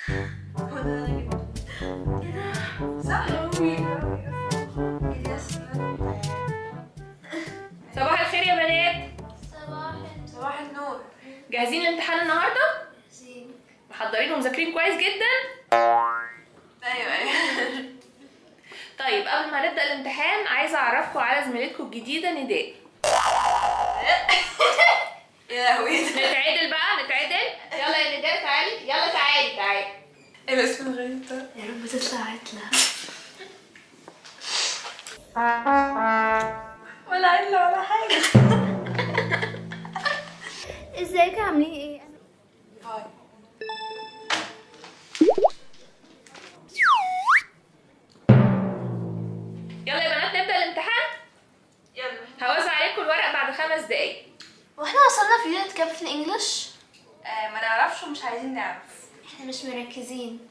هو ده انا جبته. ايه ده؟ صح قوي. ايه ده؟ صباح الخير يا بنات. صباح النور. جاهزين لامتحان النهارده؟ جاهزين. محضرين ومذاكرين كويس جدا؟ ايوه. طيب قبل ما نبدا الامتحان عايزه اعرفكم على زميلتكم الجديده نداء. يا لهوي. نتعادل بقى نتعادل. يلا يا نداء تعالي، يلا تعالي. ايه الاسم الغريب ده؟ يا رب تطلع عتلة. ولا عدلة ولا حاجة. ازيك عاملين ايه؟ باي. يلا يا بنات نبدا الامتحان. يلا. هوزع عليكم الورق بعد 5 دقايق. واحنا وصلنا في يونت كام في الانجليش؟ ما نعرفش ومش عايزين نعرف. احنا مش مركزين.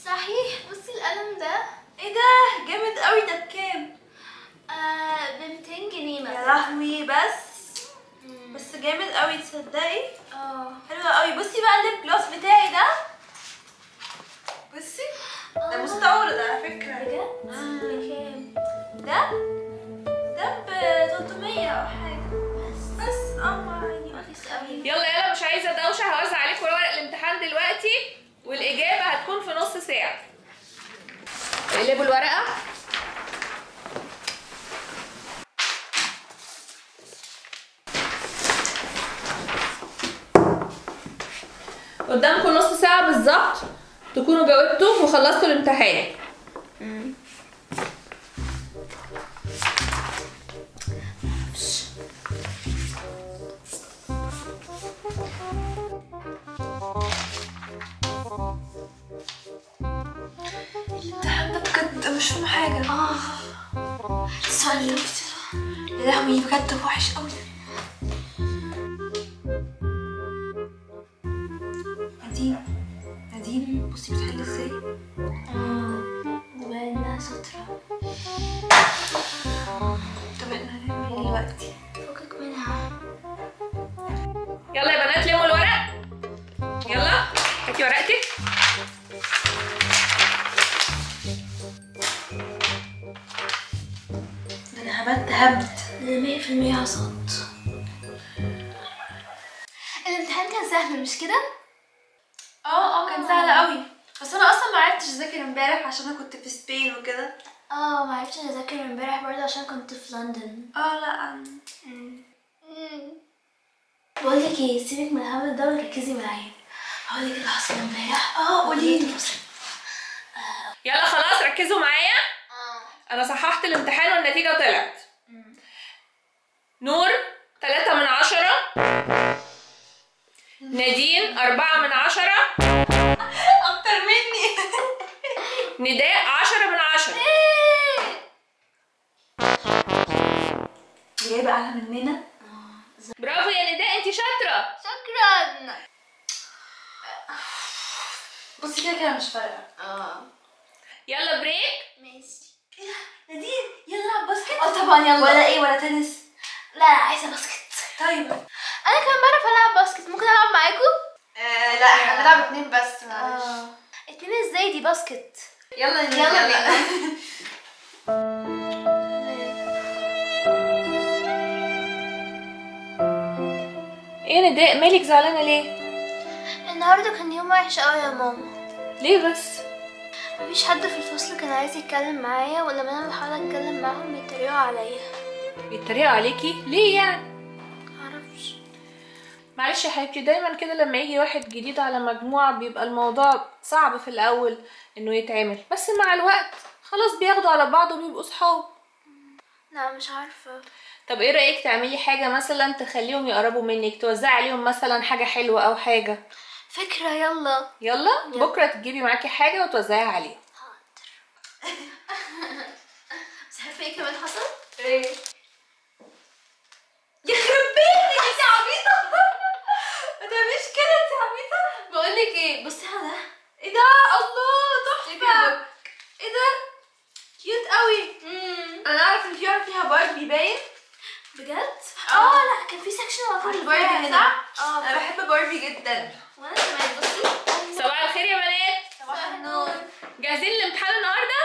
صحيح، بصي القلم ده. ايه ده؟ جامد قوي. ده بكام؟ ب 200 جنيه يا مثلا. لهوي. بس جامد قوي تصدقي. اه حلوة قوي. بصي بقى الليب جلوس بتاعي ده. بصي ده مستورد على فكرة. بجد؟ بكام؟ ده ب 300 او حاجة. بس يعني رخيص قوي. يلا مش عايزه دوشه. هوزع عليكم ورق الامتحان دلوقتي والاجابه هتكون في نص ساعه. اقلبوا الورقه. قدامكم نص ساعه بالظبط تكونوا جاوبتوا وخلصتوا الامتحان. الامتحان ده بجد مش فاهمة حاجة. السؤال ده يا لهوي بجد وحش قوي. نادين بصي بتحل ازاي. وباين انها شاطرة. طب احنا هنعمل ايه دلوقتي؟ فكك منها. يلا يا بنات لموا الورق. يلا هاتي ورقتك. ده انا هبد. ده 100% عصاد. الامتحان كان سهل مش كده؟ كان سهل قوي. بس انا اصلا ما عرفتش اذاكر امبارح عشان انا كنت في سبين وكده. معرفتش اذاكر امبارح برضه عشان كنت في لندن. لا. بقولك ايه، سيبك من الهبل ده وركزي معايا. هقولك اللي حصل امبارح. قوليلي. يلا خلاص ركزوا معايا. انا صححت الامتحان والنتيجه طلعت. نور 3 من 10. نادين 4 من 10. اكتر مني. نداء 10 من 10. جايبه اعلى مننا. برافو يا نداء انتي شاطره. شكرا. بصي كده مش فارقه. يلا بريك. ماشي. ايه ده؟ نادين يلا نلعب باسكت. طبعا يلا. ولا ايه ولا تنس؟ لا عايزه باسكت. طيب. انا كمان بعرف العب باسكت، ممكن العب معاكم؟ لا احنا بنلعب 2 بس معلش. 2 ازاي؟ دي باسكت. يلا بينا. ايه نداء مالك زعلانه ليه؟ النهارده كان يوم وحش قوي يا ماما. ليه بس؟ مفيش حد في الفصل كان عايز يتكلم معايا، ولما انا بحاول اتكلم معاهم بيتريقوا عليا. بيتريقوا عليكي ليه يعني؟ معرفش. معلش يا حبيبتي، دايما كده لما يجي واحد جديد على مجموعه بيبقى الموضوع صعب في الاول انه يتعمل، بس مع الوقت خلاص بياخدوا على بعض وبيبقوا صحاب. لا مش عارفه. طب ايه رايك تعملي حاجه مثلا تخليهم يقربوا منك، توزعي عليهم مثلا حاجه حلوه او حاجه؟ فكره. يلا. بكره تجيبي معاكي حاجه وتوزعيها عليهم. حاضر. بس عارفه ايه كمان حصل؟ ايه؟ يخرب بيتك انت عبيطه. ما تعمليش كده انت عبيطه. بقولك ايه، بصي على ده. ايه ده؟ الله تحفه. ايه ده؟ كيوت قوي. انا اعرف ان في واحده فيها باربي هنا. صح؟ انا بحب باربي جدا. وانا كمان. بصي صباح الخير يا بنات. صباح النور. جاهزين للامتحان النهارده؟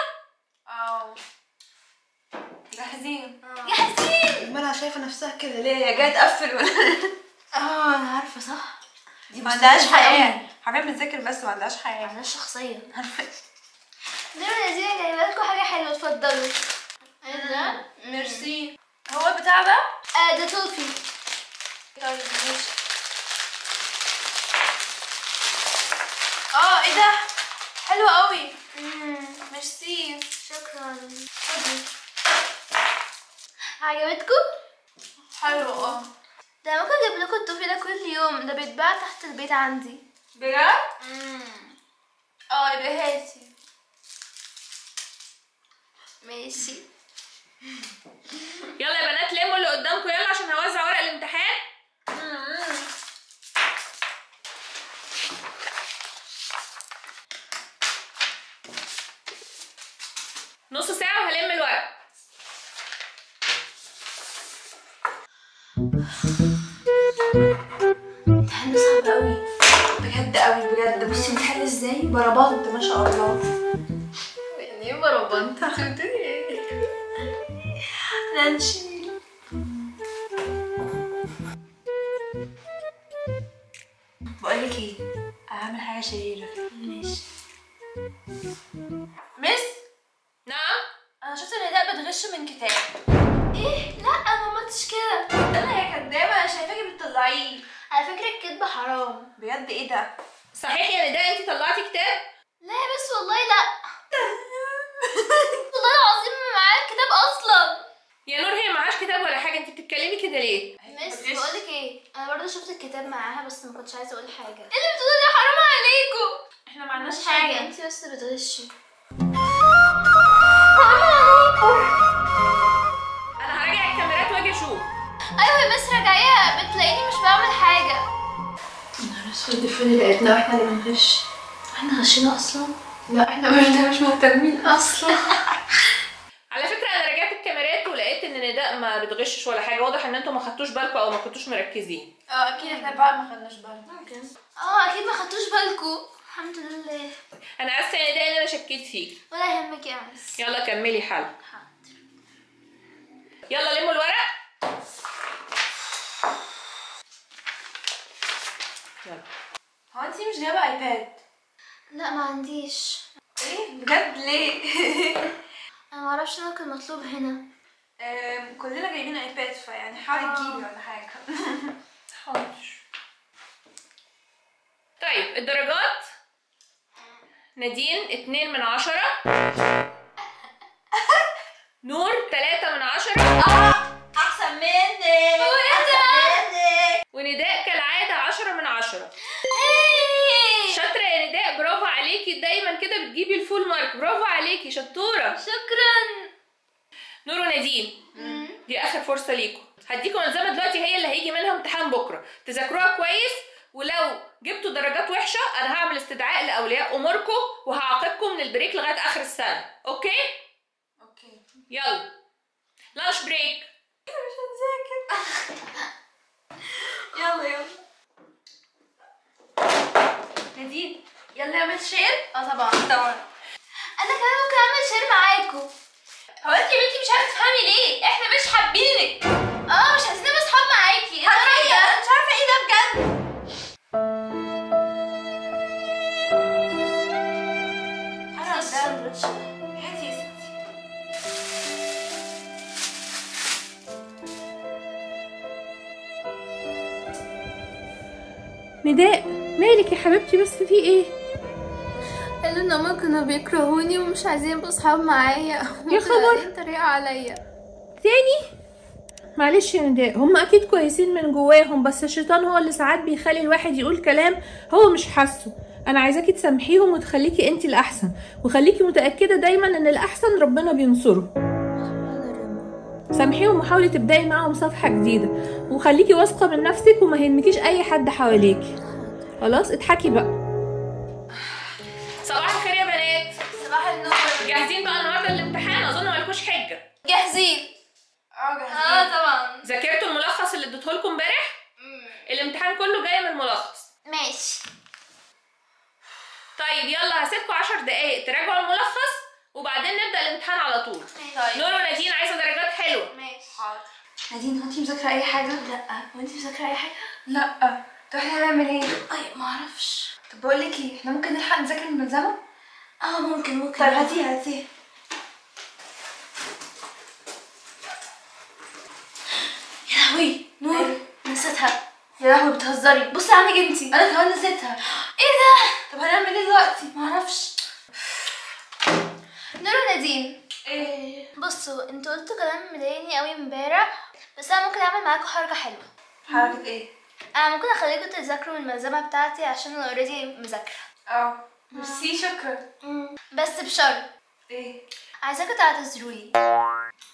جاهزين. جاهزين. مالها شايفه نفسها كده ليه؟ يا جايه تقفل ولا انا عارفه صح. دي ما عندهاش حياه، حرفيا بتذاكر بس ما عندهاش حياه. انا شخصيا دايما نادين جايبه لكم حاجه حلوه، اتفضلوا. ايه ده؟ ميرسي. هو البتاع ده؟ ده توفي. طيب ماشي. ايه ده؟ حلو قوي. ميرسي. شكرا. خدي. عجبتكم؟ حلو. ده ممكن اجيب لكم التوفي ده كل يوم، ده بيتباع تحت البيت عندي. بجد؟ يبقى هاتي. ماشي. يلا يا بنات لموا اللي قدامكم يلا عشان هوزع ورق الامتحان. نص ساعة وهلم الورق. امتحان صعب قوي بجد قوي بجد. بصي بتحل ازاي؟ بربنت ما شاء الله. يعني ايه بربنت؟ بتقولي ايه؟ نانشي. بقولك ايه؟ هعمل حاجة شريرة. ماشي. مس؟ نعم؟ انا شفت ان ده بتغش من كتاب. ايه؟ لا انا ما عملتش كده. انا يا كدابة انا شايفاكي بتطلعيه. على فكره الكدب حرام. بجد ايه ده؟ صحيح يا نداء انتي طلعتي كتاب؟ لا بس والله لا. والله العظيم ما معايا الكتاب اصلا. يا نور هي معهاش كتاب ولا حاجة، انتي بتتكلمي كده ليه؟ مس بقولك ايه، انا برضه شفت الكتاب معاها بس ما كنتش عايزه اقول حاجه. ايه اللي بتقولي ده؟ حرام عليكم. احنا ما عندناش مش حاجة. حاجه، انتي بس بتغشي. حرام عليكم. انا هراجع الكاميرات واجي اشوف. ايوه يا مس راجعيها، بتلاقيني مش بعمل حاجه. نهار اسود، فين اللي لقيتنا واحنا اللي بنغش؟ احنا غشينا اصلا؟ لا احنا مش مهتمين اصلا. على فكرة انا راجعت الكاميرات ولقيت ان نداء ما بتغشش ولا حاجة، واضح ان انتوا ما خدتوش بالكم او ما كنتوش مركزين. اكيد احنا بقى ما خدناش بالنا. ممكن. اكيد ما خدتوش بالكم. الحمد لله. انا اسفة يا نداء ان انا شكيت فيك. ولا يهمك يا مس. يلا كملي حل. حاضر. يلا لموا الورق. يلا. هو انتي مش جايبه ايباد؟ لا ما عنديش. ايه بجد ليه؟ انا ما اعرفش انه كان مطلوب هنا. كلنا جايبين ايباد فيعني حاولي تجيبي ولا حاجه. حاضر. طيب الدرجات: نادين 2/10، نور 3/10، احسن مني. ونداء كالعادة 10/10. شاطرة يا نداء، برافو عليكي، دايما كده بتجيبي الفول مارك، برافو عليكي شطورة. شكرا. نور ونادين دي اخر فرصة ليكم، هديكم ملزمة دلوقتي هي اللي هيجي منها امتحان بكرة، تذاكروها كويس، ولو جبتوا درجات وحشة انا هعمل استدعاء لاولياء اموركم وهعاقبكم من البريك لغاية اخر السنة. اوكي؟ يلا لانش بريك. مش هنذاكر. يلا نادين يلا نعمل شير. طبعا انا كمان ممكن اعمل شير معاكم. هو انت يا بنتي مش عارفه تفهمي ليه؟ احنا مش حابينك. مش عايزين نبقى صحاب معاكي. حرفيا انا مش عارفه ايه ده بجد. انا الساندوتش. هاتي يا ستي. نداء مالك يا حبيبتي بس في ايه؟ قالوا ان هما كانوا بيكرهوني ومش عايزين يبقوا صحاب معايا. يا خبر. يتريقوا عليا تاني؟ معلش يا نداء، هم اكيد كويسين من جواهم، بس الشيطان هو اللي ساعات بيخلي الواحد يقول كلام هو مش حاسه. انا عايزاكي تسامحيهم وتخليكي انتي الاحسن، وخليكي متاكده دايما ان الاحسن ربنا بينصره. سامحيهم وحاولي تبداي معاهم صفحه جديده، وخليكي واثقه من نفسك وما يهمكيش اي حد حواليكي. خلاص اضحكي بقى. صباح الخير يا بنات. صباح النور. جاهزين بقى النهارده للامتحان؟ اظن مالكوش حجه. جاهزين. جاهزين. طبعا. ذاكرتوا الملخص اللي اديته لكم امبارح؟ ماشي. طيب يلا هسيبكم 10 دقايق تراجعوا الملخص وبعدين نبدا الامتحان على طول. طيب نور ونادين عايزه درجات حلوه. ماشي. حاضر. نادين هو انتي مذاكره اي حاجه؟ لا، وانتي مذاكره اي حاجه؟ لا. طب احنا هنعمل ايه؟ اي معرفش. طب بقول لك ايه، احنا ممكن نلحق نذاكر الملزمه؟ ممكن. طيب هاتيها. يا لهوي نور، نسيتها. يا لهوي بتهزري. بصي عنك انتي. انا كمان نسيتها. ايه ده؟ طب هنعمل ايه دلوقتي؟ معرفش. نور ونادين، ايه؟ بصوا انتوا قلتوا كلام مضايقني قوي امبارح، بس انا ممكن اعمل معاكم حركه حلوه. حركه ايه؟ انا ممكن اخليكم تذاكروا الملزمه بتاعتي عشان انا اوريدي مذاكره. ميرسي شكرا. بس بشرط ايه؟ عايزاكم تعتذروا لي.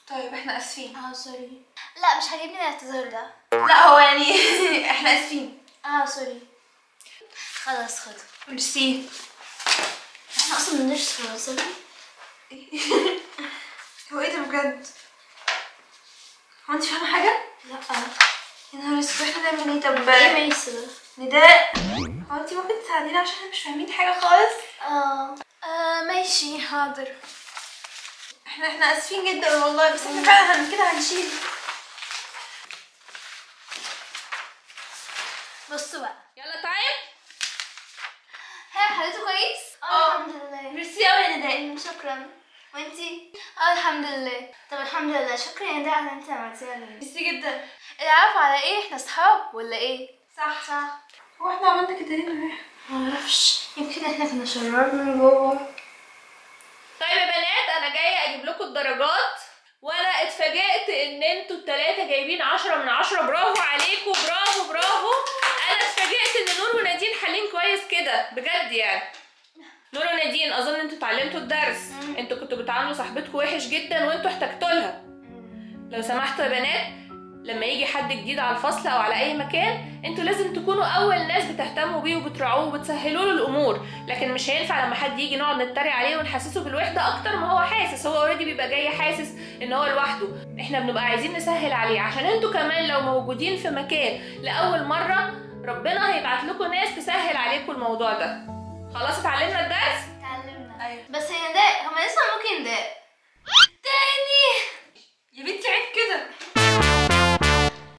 طيب احنا اسفين. سوري. لا مش عاجبني الاعتذار ده. لا هو يعني احنا اسفين. سوري. خلاص خدوا. ميرسي. احنا اصلا بندرس فرنساوي. هو ايه ده بجد؟ هو انت فاهمه حاجه؟ لا. يا نهار اسود، احنا نعمل ايه؟ طب ايه ميس ده؟ نداء، هو انت ممكن تساعدينا عشان احنا مش فاهمين حاجه خالص؟ ماشي حاضر. احنا اسفين جدا والله، بس احنا فعلا كده هنشيل. بصوا بقى. يلا تايم. حليته كويس؟ الحمد لله. ميرسي قوي يا نداء. شكرا. وانتي؟ الحمد لله. طب الحمد لله، شكرا يا نداء على اللي انت عملتيها لي. ميرسي جدا. العفو على ايه؟ احنا صحاب ولا ايه؟ صح. هو احنا عملنا كده ليه؟ معرفش، يمكن احنا كنا شررنا من جوه. طيب يا بنات انا جايه اجيب لكم الدرجات، وانا اتفاجئت ان انتوا الثلاثه جايبين 10 من 10. برافو عليكم، برافو. انا اتفاجئت ان نور ونادين حالين كويس كده بجد يعني. نور ونادين اظن انتوا اتعلمتوا الدرس. انتوا كنتوا بتعاملوا صاحبتكم وحش جدا وانتوا احتجتوا لها. لو سمحتوا يا بنات لما يجي حد جديد على الفصل او على اي مكان انتوا لازم تكونوا اول ناس بتهتموا بيه وبتراعوه وبتسهلوا له الامور، لكن مش هينفع لما حد يجي نقعد نتريق عليه ونحسسه بالوحده اكتر ما هو حاسس. هو اوريدي بيبقى جاي حاسس ان هو لوحده. احنا بنبقى عايزين نسهل عليه عشان انتوا كمان لو موجودين في مكان لاول مره ربنا هيبعت لكم ناس تسهل عليكم الموضوع ده. خلاص اتعلمنا الدرس؟ اتعلمنا. ايوه. بس يا نداء هما لسه ممكن نداء تاني. يا بنتي عيب